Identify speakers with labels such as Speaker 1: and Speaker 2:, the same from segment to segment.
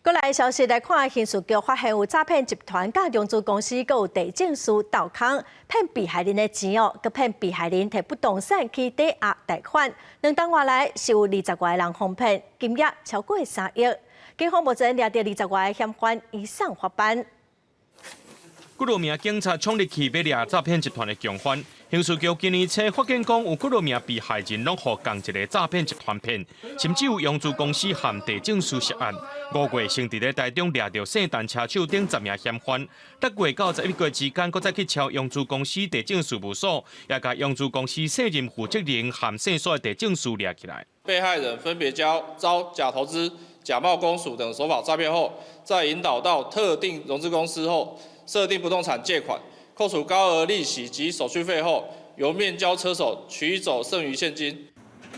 Speaker 1: 过来消息来看，刑事局发现有诈骗集团甲融资公司，佮有地政师倒空骗被害人的钱哦，佮骗被害人摕不动产去抵押贷款。2档外来是有20外人哄骗，金额超过3亿。警方目前抓到20外嫌犯，以上法办。
Speaker 2: 几多名警察冲入去要抓诈骗集团的共犯。刑事局今年初发现讲，有几多名被害人拢互同一个诈骗集团骗，甚至有用资公司和地政师涉案。5月，先伫咧台中抓到圣诞车手等10名嫌犯，10月到11月之间，搁再去敲用资公司地政事务所，也甲用资公司卸任负责人和姓所的地政师抓起来。
Speaker 3: 被害人分别遭假投资、假冒公署等手法诈骗后，再引导到特定融资公司后，设定不动产借款。 扣除高额利息及手续费后，由面交车手取走剩余现金。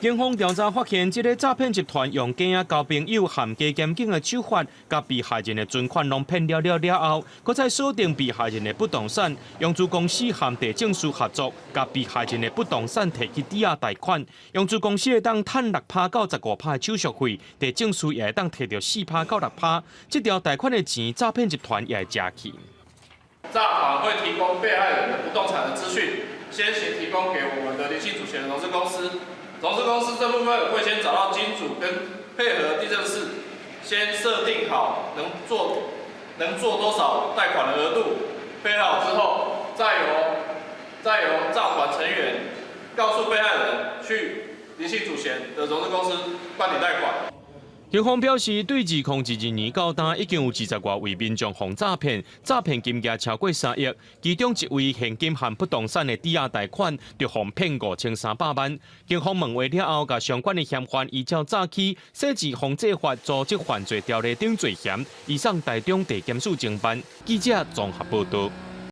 Speaker 2: 警方调查发现，这个诈骗集团用假啊交朋友和假监警的手法，甲被害人的存款拢骗了后，搁再锁定被害人的不动产，用资公司和地政师合作，甲被害人的不动产提去抵押贷款。用资公司会当赚6%到15%的手续费，地政师也会当摕到4%到6%。这条贷款的钱，诈骗集团也会吃去。
Speaker 3: 诈款会提供被害人的不动产的资讯，先行提供给我们的离性主权的融资公司。融资公司这部分会先找到金主跟配合地政士，先设定好能做多少贷款的额度，配好之后，再由诈团成员告诉被害人去离性主权的融资公司办理贷款。
Speaker 2: 警方表示，对2012年到今，已经有20多位民众被诈骗，诈骗金额超过3亿，其中1位现金和不动产的抵押贷款，就被骗5300万。警方问话了后，甲相关的嫌犯依照早期设置防制法组织犯罪条例等罪嫌，移送台中地检署侦办。记者综合报道。